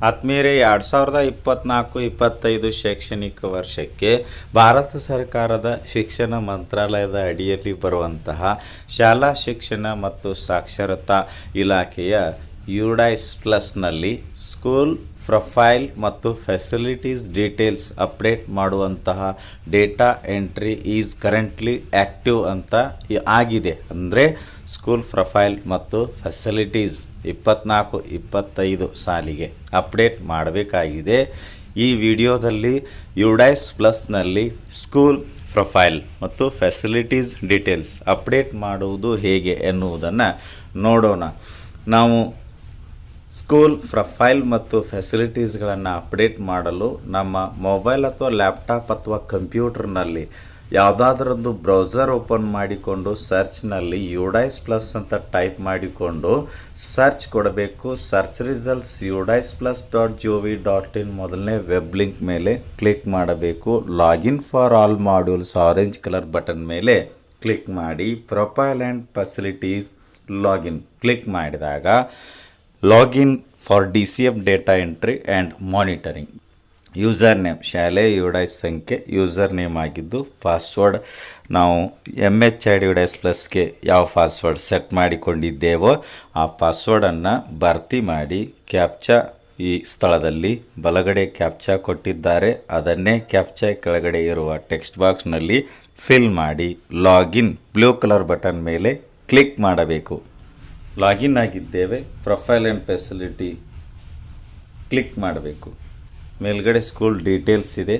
ಆತ್ಮೀಯರೇ 2024-25 ಶೈಕ್ಷಣಿಕ ವರ್ಷಕ್ಕೆ ಭಾರತ ಸರ್ಕಾರದ ಶಿಕ್ಷಣ ಮಂತ್ರಾಲಯದ ಅಡಿಯಲ್ಲಿ ಬರುವಂತಹ ಶಾಲಾ ಶಿಕ್ಷಣ ಮತ್ತು ಸಾಕ್ಷರತಾ ಇಲಾಖೆಯ ಯುಡೈಸ್ ಪ್ಲಸ್ನಲ್ಲಿ ಸ್ಕೂಲ್ ಪ್ರೊಫೈಲ್ ಮತ್ತು ಫೆಸಿಲಿಟೀಸ್ ಡೀಟೇಲ್ಸ್ ಅಪ್ಡೇಟ್ ಮಾಡುವಂತಹ data entry is currently active ಅಂತ ಆಗಿದೆ. ಅಂದರೆ ಸ್ಕೂಲ್ ಪ್ರೊಫೈಲ್ ಮತ್ತು ಫೆಸಿಲಿಟೀಸ್ 24-25 ಸಾಲಿಗೆ ಅಪ್ಡೇಟ್ ಮಾಡಬೇಕಾಗಿದೆ. ಈ ವಿಡಿಯೋದಲ್ಲಿ ಯುಡೈಸ್ ಪ್ಲಸ್ನಲ್ಲಿ ಸ್ಕೂಲ್ ಪ್ರೊಫೈಲ್ ಮತ್ತು ಫೆಸಿಲಿಟೀಸ್ ಡೀಟೇಲ್ಸ್ ಅಪ್ಡೇಟ್ ಮಾಡುವುದು ಹೇಗೆ ಎನ್ನುವುದನ್ನು ನೋಡೋಣ. ನಾವು ಸ್ಕೂಲ್ ಪ್ರೊಫೈಲ್ ಮತ್ತು ಫೆಸಿಲಿಟೀಸ್ಗಳನ್ನು ಅಪ್ಡೇಟ್ ಮಾಡಲು ನಮ್ಮ ಮೊಬೈಲ್ ಅಥವಾ ಲ್ಯಾಪ್ಟಾಪ್ ಅಥವಾ ಕಂಪ್ಯೂಟರ್ನಲ್ಲಿ ಯಾವುದಾದ್ರೊಂದು ಬ್ರೌಸರ್ ಓಪನ್ ಮಾಡಿಕೊಂಡು ಸರ್ಚ್ನಲ್ಲಿ ಯುಡೈಸ್ ಪ್ಲಸ್ ಅಂತ ಟೈಪ್ ಮಾಡಿಕೊಂಡು ಸರ್ಚ್ ಕೊಡಬೇಕು. ಸರ್ಚ್ ರಿಸಲ್ಟ್ಸ್ udaisplus.gov.in ಮೊದಲನೇ ವೆಬ್ ಲಿಂಕ್ ಮೇಲೆ ಕ್ಲಿಕ್ ಮಾಡಬೇಕು. Login for all modules orange colour button ಮೇಲೆ ಕ್ಲಿಕ್ ಮಾಡಿ profile and facilities login click ಮಾಡಿದಾಗ login for DCF data entry and monitoring. User name ಶಾಲೆಯ ಯುಡೈಸ್ ಸಂಖ್ಯೆ ಯೂಸರ್ ನೇಮ್ ಆಗಿದ್ದು, password ನಾವು MHID ಯುಡೈಸ್ ಪ್ಲಸ್ಗೆ ಯಾವ ಪಾಸ್ವರ್ಡ್ ಸೆಟ್ ಮಾಡಿಕೊಂಡಿದ್ದೇವೋ ಆ ಪಾಸ್ವರ್ಡನ್ನು ಭರ್ತಿ ಮಾಡಿ ಕ್ಯಾಪ್ಚಾ ಈ ಸ್ಥಳದಲ್ಲಿ ಬಲಗಡೆ ಕ್ಯಾಪ್ಚಾ ಕೊಟ್ಟಿದ್ದಾರೆ, ಅದನ್ನೇ ಕ್ಯಾಪ್ಚಾ ಕೆಳಗಡೆ ಇರುವ ಟೆಕ್ಸ್ಟ್ ಬಾಕ್ಸ್ನಲ್ಲಿ ಫಿಲ್ ಮಾಡಿ ಲಾಗಿನ್ ಬ್ಲೂ ಕಲರ್ ಬಟನ್ ಮೇಲೆ ಕ್ಲಿಕ್ ಮಾಡಬೇಕು. ಲಾಗಿನ್ ಆಗಿದ್ದೇವೆ. ಪ್ರೊಫೈಲ್ ಆ್ಯಂಡ್ ಫೆಸಿಲಿಟಿ ಕ್ಲಿಕ್ ಮಾಡಬೇಕು. ಮೇಲ್ಗಡೆ ಸ್ಕೂಲ್ ಡೀಟೇಲ್ಸ್ ಇದೆ.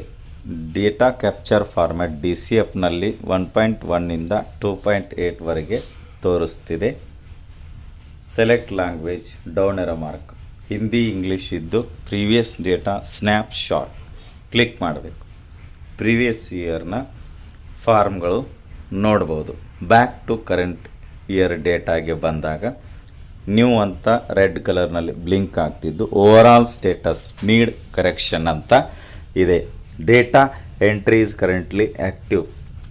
ಡೇಟಾ ಕ್ಯಾಪ್ಚರ್ ಫಾರ್ಮ್ಯಾಟ್ DCFನಲ್ಲಿ 1.1 2.8ವರೆಗೆ ತೋರಿಸ್ತಿದೆ. Select language down arrow mark Hindi English ಇದ್ದು previous data snapshot click ಮಾಡಬೇಕು. ಪ್ರೀವಿಯಸ್ ಇಯರ್ನ ಫಾರ್ಮ್ಗಳು ನೋಡ್ಬೋದು. ಬ್ಯಾಕ್ ಟು ಕರೆಂಟ್ ಇಯರ್ ಡೇಟಾಗೆ ಬಂದಾಗ ನ್ಯೂ ಅಂತ ರೆಡ್ ಕಲರ್ನಲ್ಲಿ ಬ್ಲಿಂಕ್ ಆಗ್ತಿದ್ದು ಓವರಾಲ್ ಸ್ಟೇಟಸ್ ನೀಡ್ ಕರೆಕ್ಷನ್ ಅಂತ ಇದೆ. Data entry is currently active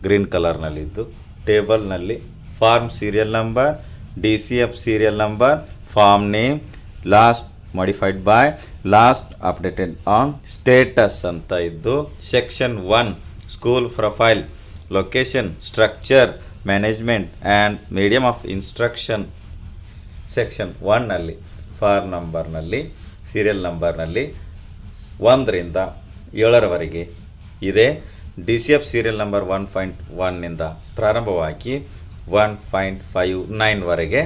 green ಕಲರ್ನಲ್ಲಿದ್ದು ಟೇಬಲ್ನಲ್ಲಿ form serial number, DCF serial number, form name, last modified by, last updated on status ಅಂತ ಇದ್ದು section 1 school profile, location, structure, management and medium of instruction section 1ನಲ್ಲಿ form ನಂಬರ್ನಲ್ಲಿ serial ನಂಬರ್ನಲ್ಲಿ 1ರಿಂದ 7ರವರೆಗೆ ಇದೆ. DCF ಸೀರಿಯಲ್ ನಂಬರ್ 1.1ನಿಂದ ಪ್ರಾರಂಭವಾಗಿ 1.59ವರೆಗೆ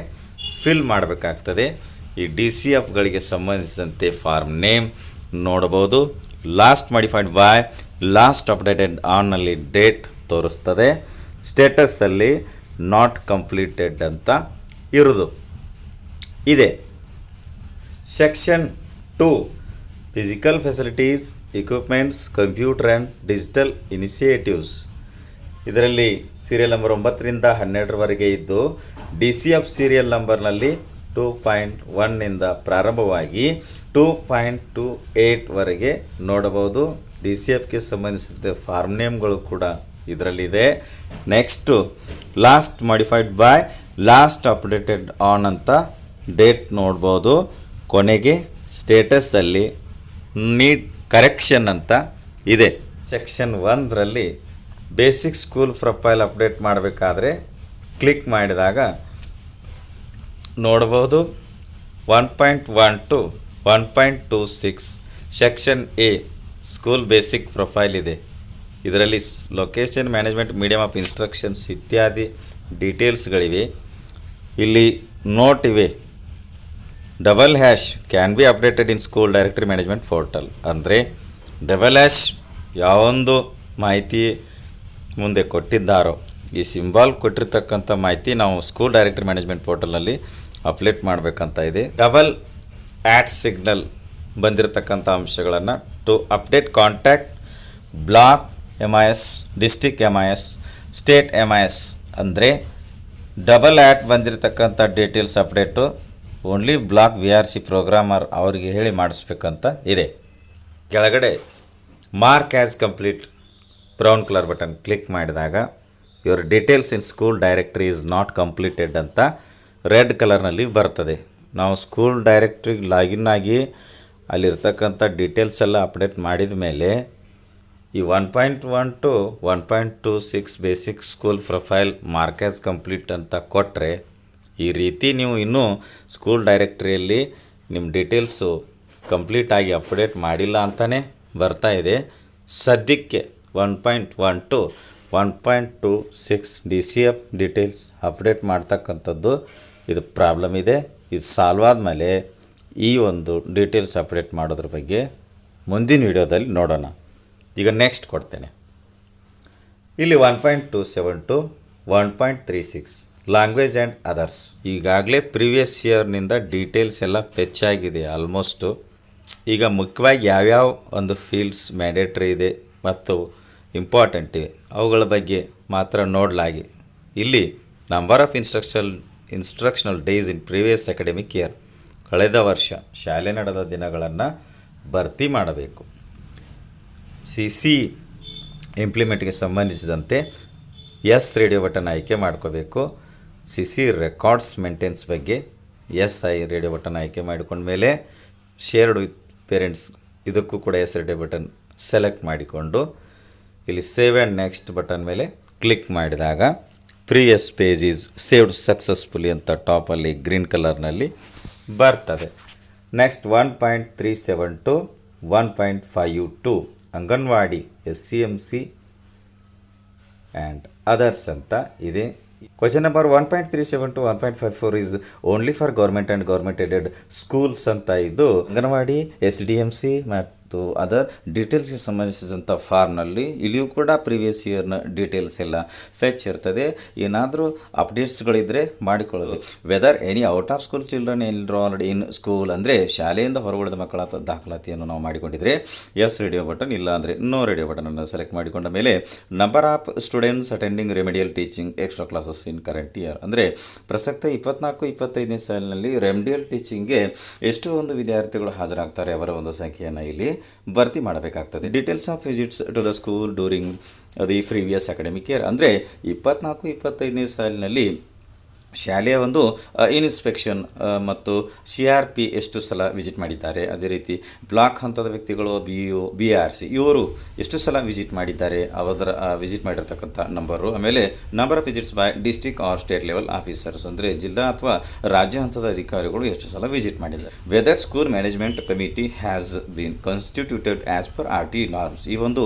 fill ಮಾಡಬೇಕಾಗ್ತದೆ. ಈ DCFಗಳಿಗೆ ಸಂಬಂಧಿಸಿದಂತೆ ಫಾರ್ಮ್ ನೇಮ್ ನೋಡಬಹುದು. Last modified by, last updated ಆನ್ನಲ್ಲಿ ಡೇಟ್ ತೋರಿಸ್ತದೆ. ಸ್ಟೇಟಸ್ಸಲ್ಲಿ ನಾಟ್ ಕಂಪ್ಲೀಟೆಡ್ ಅಂತ ಇರೋದು ಇದೆ. Section 2 physical facilities, equipments, computer and digital initiatives. ಇದರಲ್ಲಿ ಸೀರಿಯಲ್ ನಂಬರ್ 9ರಿಂದ 12ರವರೆಗೆ ಇದ್ದು DCF ಸೀರಿಯಲ್ ನಂಬರ್ನಲ್ಲಿ 2.1ನಿಂದ ಪ್ರಾರಂಭವಾಗಿ 2.28ವರೆಗೆ ನೋಡಬಹುದು. DCFಗೆ ಸಂಬಂಧಿಸಿದ ಫಾರ್ಮ್ ನೇಮ್ಗಳು ಕೂಡ ಇದರಲ್ಲಿದೆ. Next last modified by, last updated on ಅಂತ ಡೇಟ್ ನೋಡ್ಬೋದು. ಕೊನೆಗೆ ಸ್ಟೇಟಸ್ಸಲ್ಲಿ ನೀಡ್ ಕರೆಕ್ಷನ್ ಅಂತ ಇದೆ. ಸೆಕ್ಷನ್ 1ರಲ್ಲಿ ಬೇಸಿಕ್ ಸ್ಕೂಲ್ ಪ್ರೊಫೈಲ್ ಅಪ್ಡೇಟ್ ಮಾಡಬೇಕಾದ್ರೆ ಕ್ಲಿಕ್ ಮಾಡಿದಾಗ ನೋಡ್ಬೋದು 1.1 to 1.26 section A school basic profile ಇದೆ. ಇದರಲ್ಲಿ location, management, medium of instructions ಇತ್ಯಾದಿ ಡೀಟೇಲ್ಸ್ಗಳಿವೆ. ಇಲ್ಲಿ ನೋಟ್ ಇವೆ. Double hash can be updated in school directory management portal. ಅಂದರೆ ಡಬಲ್ ಹ್ಯಾಶ್ ಯಾವೊಂದು ಮಾಹಿತಿ ಮುಂದೆ ಕೊಟ್ಟಿದ್ದಾರೋ ಈ ಸಿಂಬಾಲ್ ಕೊಟ್ಟಿರ್ತಕ್ಕಂಥ ಮಾಹಿತಿ ನಾವು ಸ್ಕೂಲ್ ಡೈರೆಕ್ಟರಿ ಮ್ಯಾನೇಜ್ಮೆಂಟ್ ಪೋರ್ಟಲ್ನಲ್ಲಿ ಅಪ್ಡೇಟ್ ಮಾಡಬೇಕಂತ ಇದೆ. ಡಬಲ್ ಆಟ್ ಸಿಗ್ನಲ್ ಬಂದಿರತಕ್ಕಂಥ ಅಂಶಗಳನ್ನು to update contact block MIS, district MIS, state MIS ಅಂದರೆ ಡಬಲ್ ಆ್ಯಟ್ ಬಂದಿರತಕ್ಕಂಥ details update only block VRC programmer ಅವರಿಗೆ ಹೇಳಿ ಮಾಡಿಸ್ಬೇಕಂತ ಇದೆ. ಕೆಳಗಡೆ mark as complete brown colour button click ಮಾಡಿದಾಗ your details in school directory is not completed ಅಂತ red ಕಲರ್ನಲ್ಲಿ ಬರ್ತದೆ. ನಾವು ಸ್ಕೂಲ್ ಡೈರೆಕ್ಟ್ರಿಗೆ ಲಾಗಿನ್ ಆಗಿ ಅಲ್ಲಿರ್ತಕ್ಕಂಥ ಡೀಟೇಲ್ಸ್ ಎಲ್ಲ ಅಪ್ಡೇಟ್ ಮಾಡಿದ ಮೇಲೆ ಈ 1.1 to 1.26 basic school profile mark as complete ಅಂತ ಕೊಟ್ಟರೆ ಈ ರೀತಿ ನೀವು ಇನ್ನೂ ಸ್ಕೂಲ್ ಡೈರೆಕ್ಟ್ರಿಯಲ್ಲಿ ನಿಮ್ಮ ಡೀಟೇಲ್ಸು ಕಂಪ್ಲೀಟಾಗಿ ಅಪ್ಡೇಟ್ ಮಾಡಿಲ್ಲ ಅಂತಲೇ ಬರ್ತಾ ಇದೆ. ಸದ್ಯಕ್ಕೆ 1.1 ಟು 1.26 DCF ಡೀಟೇಲ್ಸ್ ಅಪ್ಡೇಟ್ ಮಾಡ್ತಕ್ಕಂಥದ್ದು ಇದು ಪ್ರಾಬ್ಲಮ್ ಇದೆ. ಇದು ಸಾಲ್ವ್ ಆದಮೇಲೆ ಈ ಒಂದು ಡೀಟೇಲ್ಸ್ ಅಪ್ಡೇಟ್ ಮಾಡೋದ್ರ ಬಗ್ಗೆ ಮುಂದಿನ ವಿಡಿಯೋದಲ್ಲಿ ನೋಡೋಣ. ಈಗ ನೆಕ್ಸ್ಟ್ ಕೊಡ್ತೇನೆ. ಇಲ್ಲಿ 1.27 ಟು 1.36 ಲ್ಯಾಂಗ್ವೇಜ್ ಆ್ಯಂಡ್ ಅದರ್ಸ್. ಈಗಾಗಲೇ ಪ್ರೀವಿಯಸ್ ಇಯರ್ನಿಂದ ಡೀಟೇಲ್ಸ್ ಎಲ್ಲ ಫೆಚ್ ಆಗಿದೆ ಆಲ್ಮೋಸ್ಟು. ಈಗ ಮುಖ್ಯವಾಗಿ ಯಾವ್ಯಾವ ಒಂದು ಫೀಲ್ಡ್ಸ್ ಮ್ಯಾಂಡೇಟ್ರಿ ಇದೆ ಮತ್ತು ಇಂಪಾರ್ಟೆಂಟ್ ಇವೆ ಅವುಗಳ ಬಗ್ಗೆ ಮಾತ್ರ ನೋಡಲಾಗಿ ಇಲ್ಲಿ number of instructional days in previous academic year, ಕಳೆದ ವರ್ಷ ಶಾಲೆ ನಡೆದ ದಿನಗಳನ್ನು ಭರ್ತಿ ಮಾಡಬೇಕು. CC ಇಂಪ್ಲಿಮೆಂಟ್ಗೆ ಸಂಬಂಧಿಸಿದಂತೆ ರೇಡಿಯೋ ಬಟನ್ ಆಯ್ಕೆ ಮಾಡ್ಕೋಬೇಕು. CC ರೆಕಾರ್ಡ್ಸ್ ಮೇಂಟೆನ್ಸ್ ಬಗ್ಗೆ SI ರೇಡಿಯೋ ಬಟನ್ ಆಯ್ಕೆ ಮಾಡಿಕೊಂಡ್ಮೇಲೆ ಶೇರ್ಡ್ ವಿತ್ ಪೇರೆಂಟ್ಸ್ ಇದಕ್ಕೂ ಕೂಡ ರೇಡಿಯೋ ಬಟನ್ ಸೆಲೆಕ್ಟ್ ಮಾಡಿಕೊಂಡು ಇಲ್ಲಿ ಸೇವ್ ಆ್ಯಂಡ್ ನೆಕ್ಸ್ಟ್ ಬಟನ್ ಮೇಲೆ ಕ್ಲಿಕ್ ಮಾಡಿದಾಗ previous page is saved successfully ಅಂತ ಟಾಪಲ್ಲಿ ಗ್ರೀನ್ ಕಲರ್ನಲ್ಲಿ ಬರ್ತದೆ. Next 1.37 to 1.52 anganwadi SCMC and others ಅಂತ ಇದೆ. Question number 1.37 to 1.54 is only for government and government aided schools ಅಂತ ಇದು ಅಂಗನವಾಡಿ SDMC ಮತ್ತು ಅದರ್ ಡೀಟೇಲ್ಸ್ಗೆ ಸಂಬಂಧಿಸಿದಂಥ ಫಾರ್ಮ್ನಲ್ಲಿ ಇಲ್ಲಿಯೂ ಕೂಡ ಪ್ರೀವಿಯಸ್ ಇಯರ್ನ ಡೀಟೇಲ್ಸ್ ಎಲ್ಲ ಫೆಚ್ ಇರ್ತದೆ. ಏನಾದರೂ ಅಪ್ಡೇಟ್ಸ್ಗಳಿದ್ದರೆ ಮಾಡಿಕೊಳ್ಳೋದು. Whether any out of school children ಎನ್ರಾಲ್ಡ್ in school ಅಂದರೆ ಶಾಲೆಯಿಂದ ಹೊರಗುಳಿದ ಮಕ್ಕಳ ದಾಖಲಾತಿಯನ್ನು ನಾವು ಮಾಡಿಕೊಂಡಿದ್ರೆ ರೇಡಿಯೋ ಬಟನ್, ಇಲ್ಲ ಅಂದರೆ ನೋ ರೇಡಿಯೋ ಬಟನನ್ನು ಸೆಲೆಕ್ಟ್ ಮಾಡಿಕೊಂಡ ಮೇಲೆ number of students attending remedial teaching extra classes in current year ಅಂದರೆ ಪ್ರಸಕ್ತ 24-25ನೇ ಸಾಲಿನಲ್ಲಿ ರೆಮಿಡಿಯಲ್ ಟೀಚಿಂಗ್ಗೆ ಎಷ್ಟು ಒಂದು ವಿದ್ಯಾರ್ಥಿಗಳು ಹಾಜರಾಗ್ತಾರೆ ಅವರ ಒಂದು ಸಂಖ್ಯೆಯನ್ನು ಇಲ್ಲಿ ಭರ್ತಿ ಮಾಡಬೇಕಾಗ್ತದೆ. Details of visits to the school during the previous academic year ಅಂದರೆ 24-25ನೇ ಸಾಲಿನಲ್ಲಿ ಶಾಲೆಯ ಒಂದು ಇನ್ಸ್ಪೆಕ್ಷನ್ ಮತ್ತು CRP ಎಷ್ಟು ಸಲ ವಿಸಿಟ್ ಮಾಡಿದ್ದಾರೆ, ಅದೇ ರೀತಿ ಬ್ಲಾಕ್ ಹಂತದ ವ್ಯಕ್ತಿಗಳು BO BRC ಇವರು ಎಷ್ಟು ಸಲ ವಿಸಿಟ್ ಮಾಡಿದ್ದಾರೆ ಅವರ ವಿಸಿಟ್ ಮಾಡಿರ್ತಕ್ಕಂಥ ನಂಬರು. ಆಮೇಲೆ number of visits by district or state level officers ಅಂದರೆ ಜಿಲ್ಲಾ ಅಥವಾ ರಾಜ್ಯ ಹಂತದ ಅಧಿಕಾರಿಗಳು ಎಷ್ಟು ಸಲ ವಿಸಿಟ್ ಮಾಡಿದ್ದಾರೆ. Whether school management committee has been constituted as per RTE norms. ಈ ಒಂದು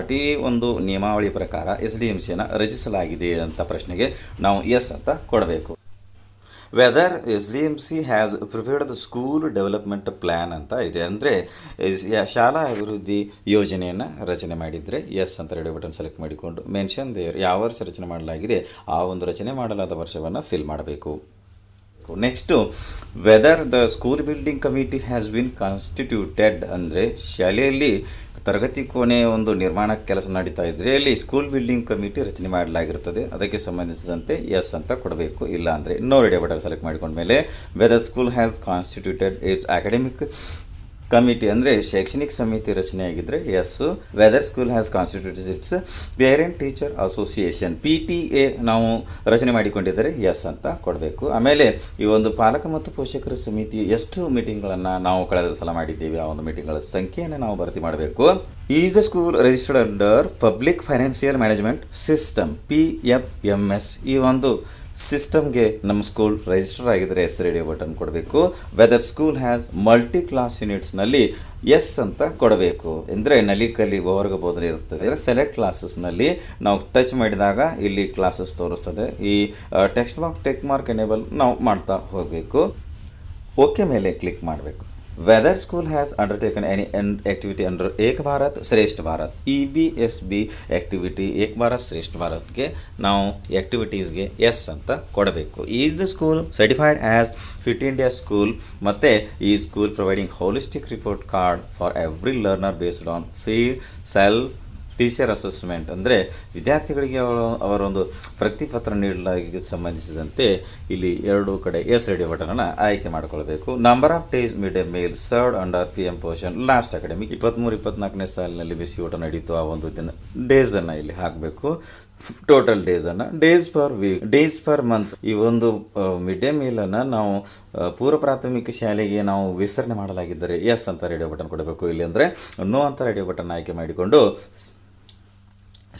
RTE ಒಂದು ನಿಯಮಾವಳಿ ಪ್ರಕಾರ SDMCಯನ್ನು ರಚಿಸಲಾಗಿದೆ ಅಂತ ಪ್ರಶ್ನೆಗೆ ನಾವು ಎಸ್ ಅಂತ ಕೊಡಬೇಕು. Whether SDMC has prepared the school development plan ಅಂತ ಇದೆ. ಅಂದರೆ ಶಾಲಾ ಅಭಿವೃದ್ಧಿ ಯೋಜನೆಯನ್ನು ರಚನೆ ಮಾಡಿದರೆ ಎಸ್ ಅಂತ ರೇಡಿಯೋ ಬಟನ್ ಸೆಲೆಕ್ಟ್ ಮಾಡಿಕೊಂಡು ಮೆನ್ಷನ್ ದೇರ್ ಯಾವ ವರ್ಷ ರಚನೆ ಮಾಡಲಾಗಿದೆ ಆ ಒಂದು ರಚನೆ ಮಾಡಲಾದ ವರ್ಷವನ್ನು ಫಿಲ್ ಮಾಡಬೇಕು. Next whether the school building committee has been constituted ಅಂದರೆ ಶಾಲೆಯಲ್ಲಿ ತರಗತಿ ಕೋಣೆ ಒಂದು ನಿರ್ಮಾಣ ಕೆಲಸ ನಡೀತಾ ಇದ್ದರೆ ಅಲ್ಲಿ ಸ್ಕೂಲ್ ಬಿಲ್ಡಿಂಗ್ ಕಮಿಟಿ ರಚನೆ ಮಾಡಲಾಗಿರ್ತದೆ. ಅದಕ್ಕೆ ಸಂಬಂಧಿಸಿದಂತೆ ಎಸ್ ಅಂತ ಕೊಡಬೇಕು, ಇಲ್ಲ ಅಂದರೆ ನೋ ರೇಡಿಯೋ ಬಟನ್ ಸೆಲೆಕ್ಟ್ ಮಾಡಿಕೊಂಡ್ಮೇಲೆ whether school has constituted its academic committee ಅಂದರೆ ಶೈಕ್ಷಣಿಕ ಸಮಿತಿ ರಚನೆಯಾಗಿದ್ದರೆ yes. Whether school has constituted its parent teacher association PTA ನಾವು ರಚನೆ ಮಾಡಿಕೊಂಡಿದ್ದರೆ ಎಸ್ ಅಂತ ಕೊಡಬೇಕು. ಆಮೇಲೆ ಈ ಒಂದು ಪಾಲಕ ಮತ್ತು ಪೋಷಕರ ಸಮಿತಿ ಎಷ್ಟು ಮೀಟಿಂಗ್ಗಳನ್ನು ನಾವು ಕಳೆದ ಸಲ ಮಾಡಿದ್ದೀವಿ ಆ ಒಂದು ಮೀಟಿಂಗ್ಗಳ ಸಂಖ್ಯೆಯನ್ನು ನಾವು ಭರ್ತಿ ಮಾಡಬೇಕು. Is the school registered under public financial management system PFMS. ಈ ಒಂದು ಸಿಸ್ಟಮ್ಗೆ ನಮ್ಮ ಸ್ಕೂಲ್ ರಿಜಿಸ್ಟರ್ ಆಗಿದ್ದರೆ ಎಸ್ ರೇಡಿಯೋ ಬಟನ್ ಕೊಡಬೇಕು. Whether school has multi class ಯೂನಿಟ್ಸ್ನಲ್ಲಿ ಎಸ್ ಅಂತ ಕೊಡಬೇಕು. ಅಂದರೆ ನಲಿಕಲಿ ವರ್ಗ ಬೋಧನೆ ಇರ್ತದೆ. ಸೆಲೆಕ್ಟ್ ಕ್ಲಾಸಸ್ನಲ್ಲಿ ನಾವು ಟಚ್ ಮಾಡಿದಾಗ ಇಲ್ಲಿ ಕ್ಲಾಸಸ್ ತೋರಿಸ್ತದೆ. ಈ ಟೆಕ್ಸ್ಟ್ ಮಾರ್ಕ್ ಎನೇಬಲ್ ನಾವು ಮಾಡ್ತಾ ಹೋಗಬೇಕು. ಓಕೆ ಮೇಲೆ ಕ್ಲಿಕ್ ಮಾಡಬೇಕು. Whether school has undertaken any activity under Ek Bharat Shreshtha Bharat EBSB activity Ek Bharat Shreshtha ಭಾರತ್ಗೆ ನಾವು ಆ್ಯಕ್ಟಿವಿಟೀಸ್ಗೆ ಎಸ್ ಅಂತ ಕೊಡಬೇಕು. Is the school certified as fit India school ಮತ್ತು ಈ school providing holistic report card for every learner based on field self teacher assessment ಅಂದರೆ ವಿದ್ಯಾರ್ಥಿಗಳಿಗೆ ಅವರೊಂದು ಪ್ರತಿಪತ್ರ ನೀಡಲಾಗಿ ಸಂಬಂಧಿಸಿದಂತೆ ಇಲ್ಲಿ ಎರಡು ಕಡೆ ಎಸ್ ರೇಡಿಯೋ ಬಟನನ್ನು ಆಯ್ಕೆ ಮಾಡಿಕೊಳ್ಬೇಕು. Number of days mid day meal served under PM Poshan last academic 23-24ನೇ ಸಾಲಿನಲ್ಲಿ ಬಿಸಿ ಊಟ ನಡೀತು ಆ ಒಂದು ದಿನ ಡೇಸನ್ನು ಇಲ್ಲಿ ಹಾಕಬೇಕು. ಟೋಟಲ್ ಡೇಸನ್ನು days per week, days per month. ಈ ಒಂದು ಮಿಡ್ ಡೇ ಮೀಲನ್ನು ನಾವು ಪೂರ್ವ ಪ್ರಾಥಮಿಕ ಶಾಲೆಗೆ ನಾವು ವಿಸ್ತರಣೆ ಮಾಡಲಾಗಿದ್ದರೆ ಎಸ್ ಅಂತ ರೇಡಿಯೋ ಬಟನ್ ಕೊಡಬೇಕು. ಇಲ್ಲಿ ಅಂದರೆ ನೋ ಅಂತ ರೇಡಿಯೋ ಬಟನ್ ಆಯ್ಕೆ ಮಾಡಿಕೊಂಡು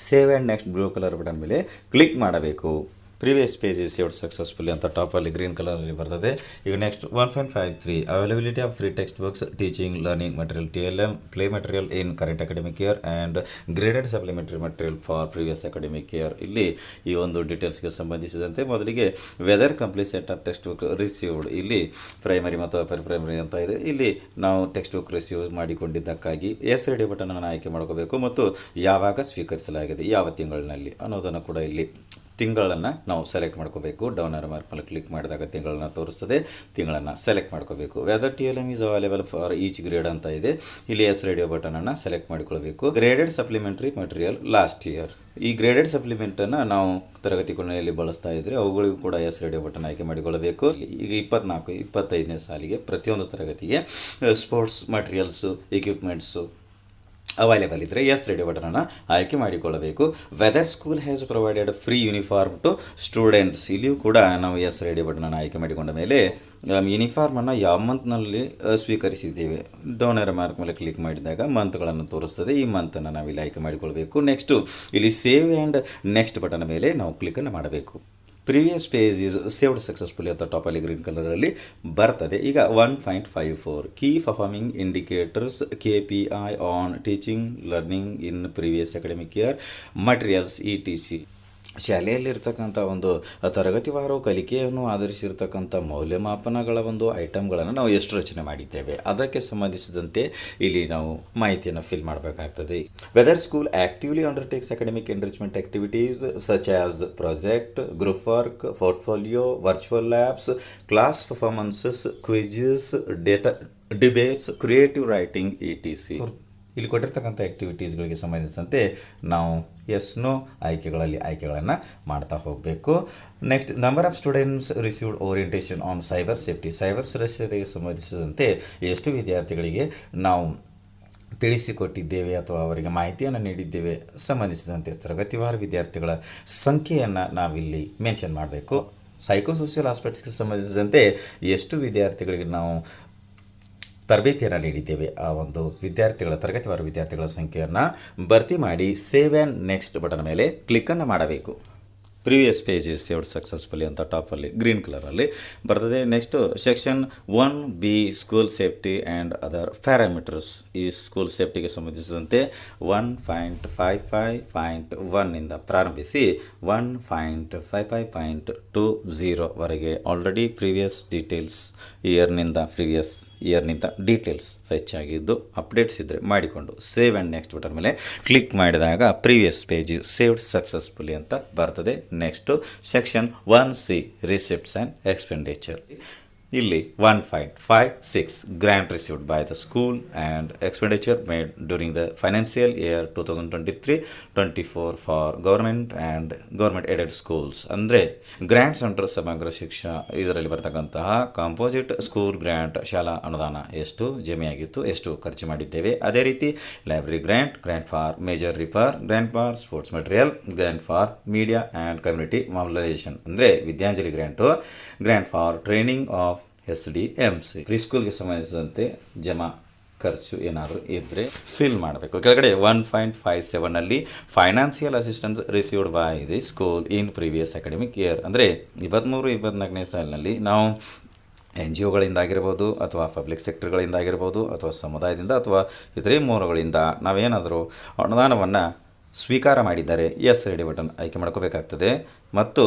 save and next blue colour button ಮೇಲೆ ಕ್ಲಿಕ್ ಮಾಡಬೇಕು. Previous page is saved successfully ಅಂತ ಟಾಪಲ್ಲಿ ಗ್ರೀನ್ ಕಲರಲ್ಲಿ ಬರ್ತದೆ. ಈಗ next 1.53 availability of free text books, teaching learning material TLM, play material in current academic year and graded supplementary material for previous academic year. ಇಲ್ಲಿ ಈ ಒಂದು ಡೀಟೇಲ್ಸ್ಗೆ ಸಂಬಂಧಿಸಿದಂತೆ ಮೊದಲಿಗೆ weather complete set of text book received, ಇಲ್ಲಿ primary ಮತ್ತು upper primary ಅಂತ ಇದೆ. ಇಲ್ಲಿ ನಾವು ಟೆಕ್ಸ್ಟ್ ಬುಕ್ ರಿಸೀವ್ ಮಾಡಿಕೊಂಡಿದ್ದಕ್ಕಾಗಿ ಎಸ್ ರೇಡಿಯೋ ಬಟನನ್ನು ಆಯ್ಕೆ ಮಾಡ್ಕೋಬೇಕು ಮತ್ತು ಯಾವಾಗ ಸ್ವೀಕರಿಸಲಾಗಿದೆ, ಯಾವ ತಿಂಗಳಿನಲ್ಲಿ ಅನ್ನೋದನ್ನು ಕೂಡ ಇಲ್ಲಿ ತಿಂಗಳನ್ನು ನಾವು ಸೆಲೆಕ್ಟ್ ಮಾಡ್ಕೋಬೇಕು. ಡೌನ್ ಆರೋ ಮಾರ್ಕ್ ಮೇಲೆ ಕ್ಲಿಕ್ ಮಾಡಿದಾಗ ತಿಂಗಳನ್ನು ತೋರಿಸ್ತದೆ, ತಿಂಗಳನ್ನು ಸೆಲೆಕ್ಟ್ ಮಾಡ್ಕೋಬೇಕು. Whether TLM is available for each grade ಅಂತ ಇದೆ. ಇಲ್ಲಿ ಎಸ್ ರೇಡಿಯೋ ಬಟನನ್ನು ಸೆಲೆಕ್ಟ್ ಮಾಡಿಕೊಳ್ಬೇಕು. Graded supplementary material last year, ಈ ಗ್ರೇಡೆಡ್ ಸಪ್ಲಿಮೆಂಟನ್ನು ನಾವು ತರಗತಿ ಕೊನೆಯಲ್ಲಿ ಬಳಸ್ತಾ ಇದ್ದರೆ ಅವುಗಳಿಗೂ ಕೂಡ ಎಸ್ ರೇಡಿಯೋ ಬಟನ್ ಆಯ್ಕೆ ಮಾಡಿಕೊಳ್ಳಬೇಕು. ಈಗ 24-25ನೇ ಸಾಲಿಗೆ ಪ್ರತಿಯೊಂದು ತರಗತಿಗೆ ಸ್ಪೋರ್ಟ್ಸ್ ಮಟೀರಿಯಲ್ಸು, ಎಕ್ವಿಪ್ಮೆಂಟ್ಸು ಅವೈಲೇಬಲ್ ಇದ್ದರೆ ಎಸ್ ರೇಡಿಯೋ ಬಟನನ್ನು ಆಯ್ಕೆ ಮಾಡಿಕೊಳ್ಳಬೇಕು. Whether school has provided free uniform to students, ಇಲ್ಲಿಯೂ ಕೂಡ ನಾವು ಎಸ್ ರೇಡಿಯೋ ಬಟನನ್ನು ಆಯ್ಕೆ ಮಾಡಿಕೊಂಡ ಮೇಲೆ ಯೂನಿಫಾರ್ಮನ್ನು ಯಾವ ಮಂತ್ನಲ್ಲಿ ಸ್ವೀಕರಿಸಿದ್ದೇವೆ, ಡೌನ್ ಏರೋ ಮಾರ್ಕ್ ಮೇಲೆ ಕ್ಲಿಕ್ ಮಾಡಿದಾಗ ಮಂತ್ಗಳನ್ನು ತೋರಿಸ್ತದೆ. ಈ ಮಂತನ್ನು ನಾವು ಇಲ್ಲಿ ಆಯ್ಕೆ ಮಾಡಿಕೊಳ್ಬೇಕು. ನೆಕ್ಸ್ಟು ಇಲ್ಲಿ ಸೇವ್ ಆ್ಯಂಡ್ ನೆಕ್ಸ್ಟ್ ಬಟನ್ ಮೇಲೆ ನಾವು ಕ್ಲಿಕ್ಕನ್ನು ಮಾಡಬೇಕು. Previous page is saved successfully ಅಂತ ಟಾಪಲ್ಲಿ ಗ್ರೀನ್ ಕಲರಲ್ಲಿ ಬರ್ತದೆ. ಈಗ 1.54 key performing indicators KPI on teaching learning in previous academic year materials ETC. ಶಾಲೆಯಲ್ಲಿರ್ತಕ್ಕಂಥ ಒಂದು ತರಗತಿವಾರು ಕಲಿಕೆಯನ್ನು ಆಧರಿಸಿರ್ತಕ್ಕಂಥ ಮೌಲ್ಯಮಾಪನಗಳ ಒಂದು ಐಟಮ್ಗಳನ್ನು ನಾವು ಎಷ್ಟು ರಚನೆ ಮಾಡಿದ್ದೇವೆ ಅದಕ್ಕೆ ಸಂಬಂಧಿಸಿದಂತೆ ಇಲ್ಲಿ ನಾವು ಮಾಹಿತಿಯನ್ನು ಫಿಲ್ ಮಾಡಬೇಕಾಗ್ತದೆ. Whether school actively undertakes academic enrichment activities such as project, group work, portfolio, virtual labs, class performances, quizzes, data debates, creative writing ETC. ಇಲ್ಲಿ ಕೊಟ್ಟಿರ್ತಕ್ಕಂಥ ಆ್ಯಕ್ಟಿವಿಟೀಸ್ಗಳಿಗೆ ಸಂಬಂಧಿಸಿದಂತೆ ನಾವು ಎಸ್ ನೋ ಆಯ್ಕೆಗಳನ್ನು ಮಾಡ್ತಾ ಹೋಗಬೇಕು. Next number of students received orientation on cyber safety, cyber ಸುರಕ್ಷತೆಗೆ ಸಂಬಂಧಿಸಿದಂತೆ ಎಷ್ಟು ವಿದ್ಯಾರ್ಥಿಗಳಿಗೆ ನಾವು ತಿಳಿಸಿಕೊಟ್ಟಿದ್ದೇವೆ ಅಥವಾ ಅವರಿಗೆ ಮಾಹಿತಿಯನ್ನು ನೀಡಿದ್ದೇವೆ ಸಂಬಂಧಿಸಿದಂತೆ ತರಗತಿವಾರ ವಿದ್ಯಾರ್ಥಿಗಳ ಸಂಖ್ಯೆಯನ್ನು ನಾವಿಲ್ಲಿ ಮೆನ್ಷನ್ ಮಾಡಬೇಕು. ಸೈಕೋಸೋಷಿಯಲ್ ಆಸ್ಪೆಕ್ಟ್ಸ್ಗೆ ಸಂಬಂಧಿಸಿದಂತೆ ಎಷ್ಟು ವಿದ್ಯಾರ್ಥಿಗಳಿಗೆ ನಾವು ತರಬೇತಿಯನ್ನು ನೀಡಿದ್ದೇವೆ ಆ ಒಂದು ವಿದ್ಯಾರ್ಥಿಗಳ ತರಗತಿವಾರ ವಿದ್ಯಾರ್ಥಿಗಳ ಸಂಖ್ಯೆಯನ್ನು ಭರ್ತಿ ಮಾಡಿ ಸೇವ್ ಆ್ಯಂಡ್ ನೆಕ್ಸ್ಟ್ ಬಟನ್ ಮೇಲೆ ಕ್ಲಿಕ್ಕನ್ನು ಮಾಡಬೇಕು. Previous page is saved successfully ಅಂತ ಟಾಪಲ್ಲಿ ಗ್ರೀನ್ ಕಲರಲ್ಲಿ ಬರ್ತದೆ. Next section 1B school safety and other parameters. ಈ ಸ್ಕೂಲ್ ಸೇಫ್ಟಿಗೆ ಸಂಬಂಧಿಸಿದಂತೆ 1.55.1 ಪ್ರಾರಂಭಿಸಿ 1.55.20 ವರೆಗೆ ಆಲ್ರೆಡಿ ಪ್ರೀವಿಯಸ್ ಇಯರ್ನಿಂದ ಡೀಟೇಲ್ಸ್ ಹೆಚ್ಚಾಗಿದ್ದು ಅಪ್ಡೇಟ್ಸ್ ಇದ್ದರೆ ಮಾಡಿಕೊಂಡು ಸೇವ್ ಆ್ಯಂಡ್ ನೆಕ್ಸ್ಟ್ ಬಟನ್ ಮೇಲೆ ಕ್ಲಿಕ್ ಮಾಡಿದಾಗ ಪ್ರೀವಿಯಸ್ ಪೇಜ್ ಸೇವ್ಡ್ ಸಕ್ಸಸ್ಫುಲಿ ಅಂತ ಬರ್ತದೆ. Next section 1C receipts and expenditure. ಇಲ್ಲಿ 1.56 grant received by the school and expenditure made during the financial year 2023-24 for government and government aided schools. ಅಂದರೆ grants under ಸಮಗ್ರ ಶಿಕ್ಷಣ ಇದರಲ್ಲಿ ಬರ್ತಕ್ಕಂತಹ composite school grant ಶಾಲಾ ಅನುದಾನ ಎಷ್ಟು ಜಮೆಯಾಗಿತ್ತು, ಎಷ್ಟು ಖರ್ಚು ಮಾಡಿದ್ದೇವೆ. ಅದೇ ರೀತಿ library grant, grant for major repair, grant for sports material, grant for media and community mobilisation ಅಂದರೆ Vidyanjali grant, grant for training of SDMC. ಪ್ರಿಸ್ಕೂಲ್ಗೆ ಸಂಬಂಧಿಸಿದಂತೆ ಜಮಾ ಖರ್ಚು ಏನಾದರೂ ಇದ್ದರೆ ಫಿಲ್ ಮಾಡಬೇಕು. ಕೆಳಗಡೆ 1.57ನಲ್ಲಿ financial assistance received by the school in previous academic year. ಅಂದರೆ 23-24ನೇ ಸಾಲಿನಲ್ಲಿ ನಾವು NGOಗಳಿಂದ ಆಗಿರ್ಬೋದು ಅಥವಾ ಪಬ್ಲಿಕ್ ಸೆಕ್ಟರ್ಗಳಿಂದ ಆಗಿರ್ಬೋದು ಅಥವಾ ಸಮುದಾಯದಿಂದ ಅಥವಾ ಇತರೆ ಮೂಲಗಳಿಂದ ನಾವೇನಾದರೂ ಅನುದಾನವನ್ನು ಸ್ವೀಕಾರ ಮಾಡಿದ್ದಾರೆ ಎಸ್ ರೇಡಿಯೋ ಬಟನ್ ಆಯ್ಕೆ ಮಾಡ್ಕೋಬೇಕಾಗ್ತದೆ. ಮತ್ತು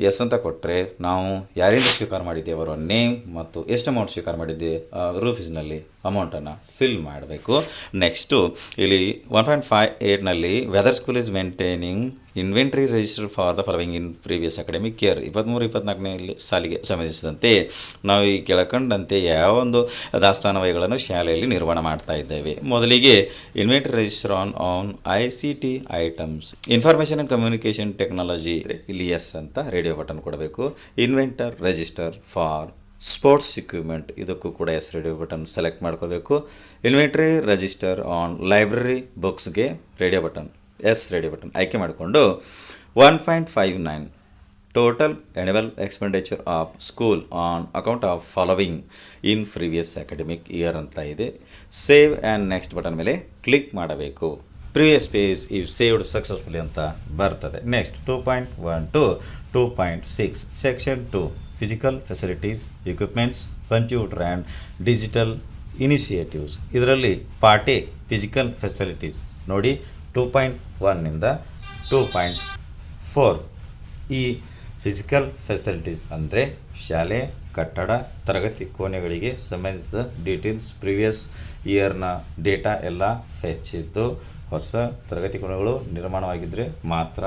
ಎಸ್ ಅಂತ ಕೊಟ್ಟರೆ ನಾವು ಯಾರಿಂದ ಸ್ವೀಕಾರ ಮಾಡಿದ್ದೇವೆ ಅವರ ನೇಮ್ ಮತ್ತು ಎಷ್ಟು ಅಮೌಂಟ್ ಸ್ವೀಕಾರ ಮಾಡಿದ್ದೆ ರೂಪೀಸ್ನಲ್ಲಿ ಅಮೌಂಟನ್ನು ಫಿಲ್ ಮಾಡಬೇಕು. ನೆಕ್ಸ್ಟು ಇಲ್ಲಿ 1.58ನಲ್ಲಿ whether school is maintaining inventory register for the following in previous academic year. 23-24ನೇ ಸಾಲಿಗೆ ಸಂಬಂಧಿಸಿದಂತೆ ನಾವು ಈ ಕೆಳಕಂಡಂತೆ ಯಾವ ಒಂದು ದಾಸ್ತಾನವಹಿಗಳನ್ನು ಶಾಲೆಯಲ್ಲಿ ನಿರ್ವಹಣೆ ಮಾಡ್ತಾ ಇದ್ದೇವೆ. ಮೊದಲಿಗೆ inventory register on ICT items, information and communication technology, ಇಲ್ಲಿ ಎಸ್ ಅಂತ ರೇಡಿಯೋ ಬಟನ್ ಕೊಡಬೇಕು. Inventory register for sports equipment, ಇದಕ್ಕೂ ಕೂಡ ಎಸ್ ರೇಡಿಯೋ ಬಟನ್ ಸೆಲೆಕ್ಟ್ ಮಾಡ್ಕೋಬೇಕು. ಇನ್ವೆಂಟ್ರಿ ರಿಜಿಸ್ಟರ್ ಆನ್ ಲೈಬ್ರರಿ ಬುಕ್ಸ್ಗೆ radio button yes radio button ಆಯ್ಕೆ ಮಾಡಿಕೊಂಡು 1.59 total annual expenditure of school on account of following in previous academic year ಅಂತ ಇದೆ. Save and next button ಮೇಲೆ click ಮಾಡಬೇಕು. Previous page is saved successfully ಅಂತ ಬರ್ತದೆ. Next 2.1 to 2.6 section 2 physical facilities equipments computer and digital initiatives. ಇದರಲ್ಲಿ part A physical facilities ನೋಡಿ 2.1 2.4 ಈ physical facilities ಅಂದರೆ ಶಾಲೆ, ಕಟ್ಟಡ, ತರಗತಿ ಕೋಣೆಗಳಿಗೆ ಸಂಬಂಧಿಸಿದ ಡೀಟೇಲ್ಸ್ ಪ್ರಿವಿಯಸ್ ಇಯರ್ನ ಡೇಟಾ ಎಲ್ಲ ಫೆಚ್ಚಿದ್ದು. ಹೊಸ ತರಗತಿ ಕೋಣೆಗಳು ನಿರ್ಮಾಣವಾಗಿದ್ದರೆ ಮಾತ್ರ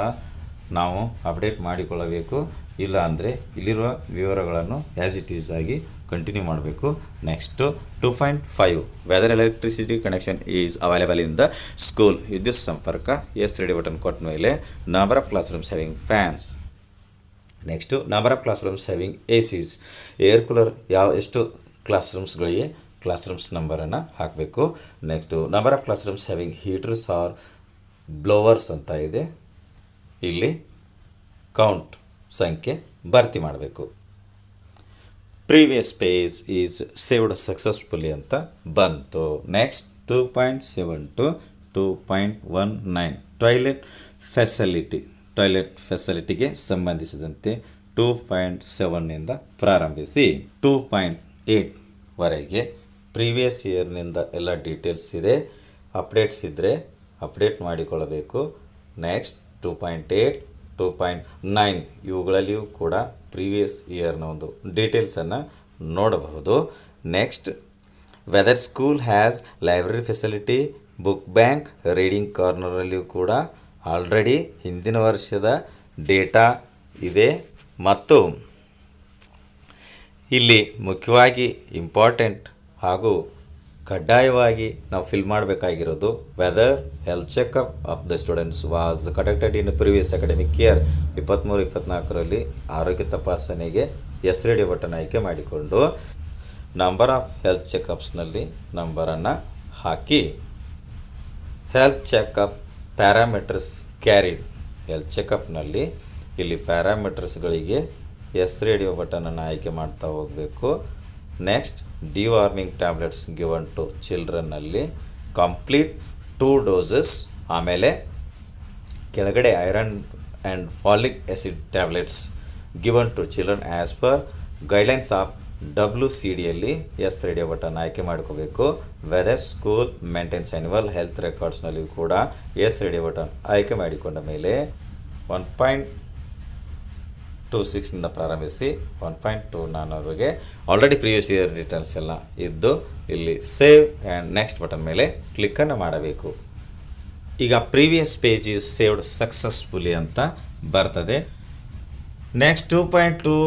ನಾವು ಅಪ್ಡೇಟ್ ಮಾಡಿಕೊಳ್ಳಬೇಕು, ಇಲ್ಲ ಅಂದರೆ ಇಲ್ಲಿರುವ ವಿವರಗಳನ್ನು ಆ್ಯಸ್ ಇಟ್ ಈಸ್ ಆಗಿ ಕಂಟಿನ್ಯೂ ಮಾಡಬೇಕು. Next 2.5 whether electricity connection is available in the school. ವಿದ್ಯುತ್ ಸಂಪರ್ಕ ಎಸ್ ರೆಡಿ ಬಟನ್ ಕೊಟ್ಟ ಮೇಲೆ number of class rooms having fans. Next number of class rooms having ACs, air cooler ಎಷ್ಟು class ರೂಮ್ಸ್ಗಳಿಗೆ class rooms ನಂಬರನ್ನು ಹಾಕಬೇಕು. Next number of class rooms having heaters or blowers ಅಂತ ಇದೆ, ಇಲ್ಲಿ count ಸಂಖ್ಯೆ ಭರ್ತಿ ಮಾಡಬೇಕು. Previous page is saved successfully ಅಂತ ಬಂತು. ನೆಕ್ಸ್ಟ್ 2.7 to 2.19 ಟಾಯ್ಲೆಟ್ ಫೆಸಿಲಿಟಿಗೆ ಸಂಬಂಧಿಸಿದಂತೆ 2.7 ಪ್ರಾರಂಭಿಸಿ 2.8 ವರೆಗೆ ಪ್ರೀವಿಯಸ್ ಇಯರ್ನಿಂದ ಎಲ್ಲ ಡೀಟೇಲ್ಸ್ ಇದೆ. ಅಪ್ಡೇಟ್ಸ್ ಇದ್ದರೆ ಅಪ್ಡೇಟ್ ಮಾಡಿಕೊಳ್ಳಬೇಕು. ನೆಕ್ಸ್ಟ್ 2.8 2.9 ಇವುಗಳಲ್ಲಿಯೂ ಕೂಡ ಪ್ರೀವಿಯಸ್ ಇಯರ್ನ ಒಂದು ಡೀಟೇಲ್ಸನ್ನು ನೋಡಬಹುದು. Next whether school has library facility, book bank, reading ಕಾರ್ನರಲ್ಲಿಯೂ ಕೂಡ ಆಲ್ರೆಡಿ ಹಿಂದಿನ ವರ್ಷದ ಡೇಟಾ ಇದೆ. ಮತ್ತು ಇಲ್ಲಿ ಮುಖ್ಯವಾಗಿ ಇಂಪಾರ್ಟೆಂಟ್ ಹಾಗೂ ಕಡ್ಡಾಯವಾಗಿ ನಾವು ಫಿಲ್ ಮಾಡಬೇಕಾಗಿರೋದು whether health checkup of the students was conducted in previous academic year 23-24ರಲ್ಲಿ ಆರೋಗ್ಯ ತಪಾಸಣೆಗೆ ಎಸ್ ರೆಡಿ ಬಟನ್ ಆಯ್ಕೆ ಮಾಡಿಕೊಂಡು ನಂಬರ್ ಆಫ್ ಹೆಲ್ತ್ ಚೆಕಪ್ಸ್ನಲ್ಲಿ ನಂಬರನ್ನು ಹಾಕಿ health checkup parameters carried, health ಚೆಕಪ್ನಲ್ಲಿ ಇಲ್ಲಿ ಪ್ಯಾರಾಮೀಟರ್ಸ್ಗಳಿಗೆ ಎಸ್ ರೇಡಿಯೋ ಬಟನನ್ನು ಆಯ್ಕೆ ಮಾಡ್ತಾ ಹೋಗಬೇಕು. Next deworming tablets given to ಚಿಲ್ಡ್ರನ್ನಲ್ಲಿ ಕಂಪ್ಲೀಟ್ 2 ಡೋಸಸ್, ಆಮೇಲೆ ಕೆಳಗಡೆ iron and folic acid tablets given to children as per guidelines of WCDಯಲ್ಲಿ ಎಸ್ ರೇಡಿಯೋ ಬಟನ್ ಆಯ್ಕೆ ಮಾಡ್ಕೋಬೇಕು. Whether school maintains annual health ರೆಕಾರ್ಡ್ಸ್ನಲ್ಲಿ ಕೂಡ ಎಸ್ ರೇಡಿಯೋ ಬಟನ್ ಆಯ್ಕೆ ಮಾಡಿಕೊಂಡ ಮೇಲೆ 1.26 ಪ್ರಾರಂಭಿಸಿ 1.29ವರೆಗೆ ಆಲ್ರೆಡಿ ಪ್ರೀವಿಯಸ್ ಇಯರ್ ಡೀಟೇಲ್ಸ್ ಎಲ್ಲ ಇದ್ದು ಇಲ್ಲಿ ಸೇವ್ ಆ್ಯಂಡ್ ನೆಕ್ಸ್ಟ್ ಬಟನ್ ಮೇಲೆ ಕ್ಲಿಕ್ಕನ್ನು ಮಾಡಬೇಕು. ಈಗ previous page is saved successfully ಅಂತ ಬರ್ತದೆ. ನೆಕ್ಸ್ಟ್ 2.20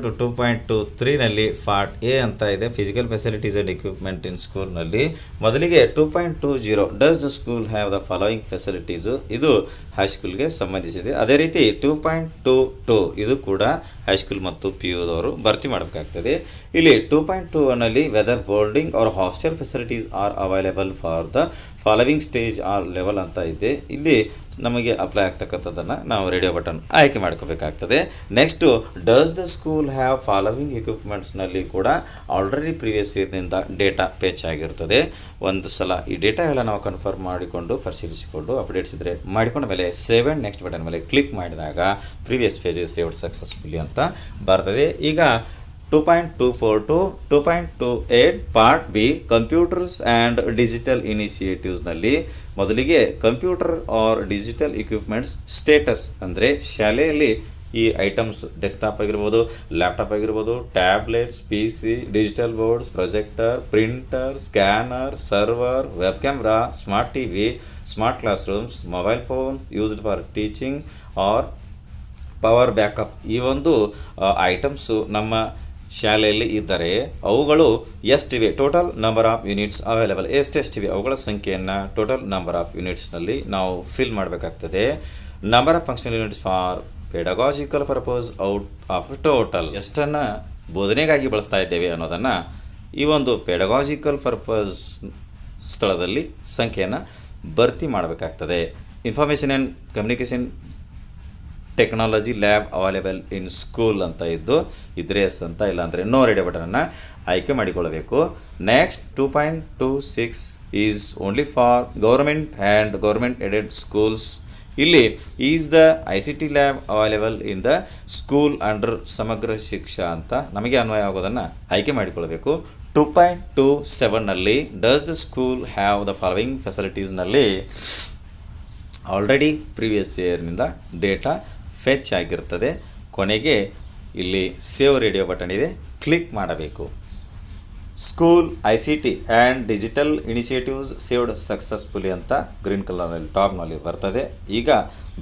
to 2.23ನಲ್ಲಿ ಪಾರ್ಟ್ ಎ ಅಂತ ಇದೆ, ಫಿಸಿಕಲ್ ಫೆಸಿಲಿಟೀಸ್ ಆ್ಯಂಡ್ ಎಕ್ವಿಪ್ಮೆಂಟ್ ಇನ್ ಸ್ಕೂಲ್ನಲ್ಲಿ. ಮೊದಲಿಗೆ 2.20 does the school have the following facilities, ಇದು ಹೈಸ್ಕೂಲ್ಗೆ ಸಂಬಂಧಿಸಿದೆ. ಅದೇ ರೀತಿ 2.22 ಇದು ಕೂಡ ಹೈಸ್ಕೂಲ್ ಮತ್ತು PUದವರು ಭರ್ತಿ ಮಾಡಬೇಕಾಗ್ತದೆ. ಇಲ್ಲಿ 2.21ನಲ್ಲಿ whether boarding or hostel facilities are available for the following stage or level ಅಂತ ಇದೆ. ಇಲ್ಲಿ ನಮಗೆ ಅಪ್ಲೈ ಆಗ್ತಕ್ಕಂಥದ್ದನ್ನು ನಾವು ರೇಡಿಯೋ ಬಟನ್ ಆಯ್ಕೆ ಮಾಡ್ಕೋಬೇಕಾಗ್ತದೆ. Next does the school have following ಎಕ್ವಿಪ್ಮೆಂಟ್ಸ್ನಲ್ಲಿ ಕೂಡ ಆಲ್ರೆಡಿ ಪ್ರೀವಿಯಸ್ ಇಯರ್ನಿಂದ ಡೇಟಾ ಪೇಚ್ ಆಗಿರ್ತದೆ. ಒಂದು ಸಲ ಈ ಡೇಟಾ ಎಲ್ಲ ನಾವು ಕನ್ಫರ್ಮ್ ಮಾಡಿಕೊಂಡು ಪರಿಶೀಲಿಸಿಕೊಂಡು ಅಪ್ಡೇಟ್ಸ್ ಇದ್ದರೆ ಮಾಡಿಕೊಂಡ ಮೇಲೆ ಸೇವ್ ಆ್ಯಂಡ್ ನೆಕ್ಸ್ಟ್ ಬಟನ್ ಮೇಲೆ ಕ್ಲಿಕ್ ಮಾಡಿದಾಗ ಪ್ರೀವಿಯಸ್ ಪೇಜಸ್ ಸೇವ್ಡ್ ಸಕ್ಸಸ್ಫುಲಿ ಅಂತ ಬರ್ತದೆ. ಈಗ 2.24 to 2.28 part B computers and digital ಇನಿಷಿಯೇಟಿವ್ಸ್ನಲ್ಲಿ ಮೊದಲಿಗೆ computer or digital equipments status ಅಂದರೆ ಶಾಲೆಯಲ್ಲಿ ಈ ಐಟಮ್ಸ್ ಡೆಸ್ಕ್ಟಾಪ್ ಆಗಿರ್ಬೋದು, ಲ್ಯಾಪ್ಟಾಪ್ ಆಗಿರ್ಬೋದು, tablets, PC, digital boards, projector, printer, scanner, server, web camera, smart TV, smart class rooms, mobile phone used for teaching or power backup, ಈ ಒಂದು items ನಮ್ಮ ಶಾಲೆಯಲ್ಲಿ ಇದ್ದರೆ ಅವುಗಳು ಎಷ್ಟಿವೆ, total number of units available ಎಷ್ಟೆಷ್ಟಿವೆ ಅವುಗಳ ಸಂಖ್ಯೆಯನ್ನು ಟೋಟಲ್ ನಂಬರ್ ಆಫ್ ಯೂನಿಟ್ಸ್ನಲ್ಲಿ ನಾವು ಫಿಲ್ ಮಾಡಬೇಕಾಗ್ತದೆ. Number of functional units for pedagogical purpose out of total, ಎಷ್ಟನ್ನು ಬೋಧನೆಗಾಗಿ ಬಳಸ್ತಾ ಇದ್ದೇವೆ ಅನ್ನೋದನ್ನು ಈ ಒಂದು ಪೆಡಗಾಜಿಕಲ್ ಪರ್ಪಸ್ ಸ್ಥಳದಲ್ಲಿ ಸಂಖ್ಯೆಯನ್ನು ಭರ್ತಿ ಮಾಡಬೇಕಾಗ್ತದೆ. Information and communication technology lab available in school ಅಂತ ಇದ್ದು ಇದ್ರೆ ಎಸ್ ಅಂತ, ಇಲ್ಲಾಂದರೆ ನೋ ರೇಡಿಯೋ ಬಟನನ್ನು ಆಯ್ಕೆ ಮಾಡಿಕೊಳ್ಳಬೇಕು. Next 2.26 is only for government and government aided schools. ಇಲ್ಲಿ is the ICT lab available in the school under Samagra Shiksha ಅಂತ ನಮಗೆ ಅನ್ವಯ ಆಗೋದನ್ನು ಆಯ್ಕೆ ಮಾಡಿಕೊಳ್ಳಬೇಕು. 2.27ನಲ್ಲಿ does the school have the following ಫೆಸಿಲಿಟೀಸ್ನಲ್ಲಿ ಆಲ್ರೆಡಿ ಪ್ರೀವಿಯಸ್ ಇಯರ್ನಿಂದ ಡೇಟಾ ಫೆಚ್ ಆಗಿರ್ತದೆ. ಕೊನೆಗೆ ಇಲ್ಲಿ ಸೇವ್ ರೇಡಿಯೋ ಬಟನ್ ಇದೆ, ಕ್ಲಿಕ್ ಮಾಡಬೇಕು. School ICT and digital initiatives saved successfully ಅಂತ ಗ್ರೀನ್ ಕಲರ್ನಲ್ಲಿ ಟಾಪ್ನಲ್ಲಿ ಬರ್ತದೆ. ಈಗ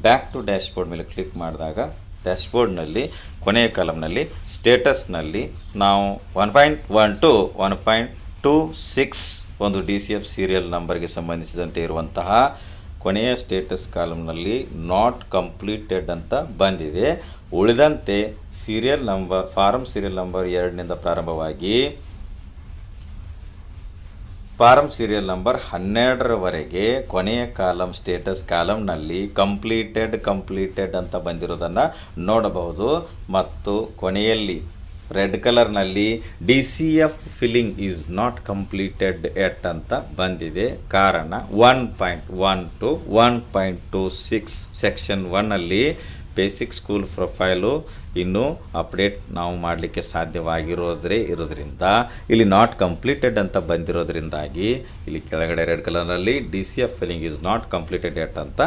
ಬ್ಯಾಕ್ ಟು ಡ್ಯಾಶ್ಬೋರ್ಡ್ ಮೇಲೆ ಕ್ಲಿಕ್ ಮಾಡಿದಾಗ ಡ್ಯಾಶ್ಬೋರ್ಡ್ನಲ್ಲಿ ಕೊನೆಯ ಕಾಲಮ್ನಲ್ಲಿ ಸ್ಟೇಟಸ್ನಲ್ಲಿ ನಾವು 1.1 to 1.26 ಒಂದು DCF ಸೀರಿಯಲ್ ನಂಬರ್ಗೆ ಸಂಬಂಧಿಸಿದಂತೆ ಇರುವಂತಹ ಕೊನೆಯ ಸ್ಟೇಟಸ್ ಕಾಲಮ್ನಲ್ಲಿ ನಾಟ್ ಕಂಪ್ಲೀಟೆಡ್ ಅಂತ ಬಂದಿದೆ. ಉಳಿದಂತೆ serial number form serial number 2ನಿಂದ ಪ್ರಾರಂಭವಾಗಿ ಫಾರಮ್ ಸೀರಿಯಲ್ ನಂಬರ್ 12ರವರೆಗೆ ಕೊನೆಯ ಕಾಲಮ್ ಸ್ಟೇಟಸ್ ಕಾಲಮ್ನಲ್ಲಿ ಕಂಪ್ಲೀಟೆಡ್ ಅಂತ ಬಂದಿರೋದನ್ನು ನೋಡಬಹುದು. ಮತ್ತು ಕೊನೆಯಲ್ಲಿ ರೆಡ್ ಕಲರ್ನಲ್ಲಿ DCF filling is not completed yet ಅಂತ ಬಂದಿದೆ. ಕಾರಣ 1.1 to 1.26 ಸೆಕ್ಷನ್ 1ನಲ್ಲಿ ಬೇಸಿಕ್ ಸ್ಕೂಲ್ ಪ್ರೊಫೈಲು ಇನ್ನೂ ಅಪ್ಡೇಟ್ ನಾವು ಮಾಡಲಿಕ್ಕೆ ಇರೋದ್ರಿಂದ ಇಲ್ಲಿ ನಾಟ್ ಕಂಪ್ಲೀಟೆಡ್ ಅಂತ ಬಂದಿರೋದ್ರಿಂದಾಗಿ ಇಲ್ಲಿ ಕೆಳಗಡೆ ರೆಡ್ ಕಲರ್ನಲ್ಲಿ DCF filling is not completed yet ಅಂತ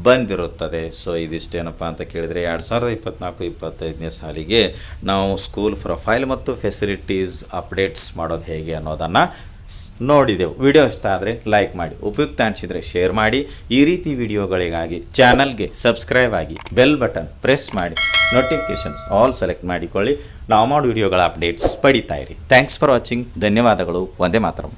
ಬಂದಿರುತ್ತದೆ. ಸೊ ಇದಿಷ್ಟೇನಪ್ಪ ಅಂತ ಕೇಳಿದರೆ 2024-25ನೇ ಸಾಲಿಗೆ ನಾವು ಸ್ಕೂಲ್ ಪ್ರೊಫೈಲ್ ಮತ್ತು ಫೆಸಿಲಿಟೀಸ್ ಅಪ್ಡೇಟ್ಸ್ ಮಾಡೋದು ಹೇಗೆ ಅನ್ನೋದನ್ನು ನೋಡಿದೆವು. ವಿಡಿಯೋ ಇಷ್ಟ ಆದರೆ ಲೈಕ್ ಮಾಡಿ, ಉಪಯುಕ್ತ ಅನಿಸಿದರೆ ಶೇರ್ ಮಾಡಿ. ಈ ರೀತಿ ವಿಡಿಯೋಗಳಿಗಾಗಿ ಚಾನಲ್ಗೆ ಸಬ್ಸ್ಕ್ರೈಬ್ ಆಗಿ ಬೆಲ್ ಬಟನ್ ಪ್ರೆಸ್ ಮಾಡಿ ನೋಟಿಫಿಕೇಷನ್ಸ್ ಆಲ್ ಸೆಲೆಕ್ಟ್ ಮಾಡಿಕೊಳ್ಳಿ. ನಾವು ಮಾಡೋ ವಿಡಿಯೋಗಳ ಅಪ್ಡೇಟ್ಸ್ ಪಡಿತಾ ಇರಿ. Thanks for watching. ಧನ್ಯವಾದಗಳು. ವಂದೇ ಮಾತರಂ.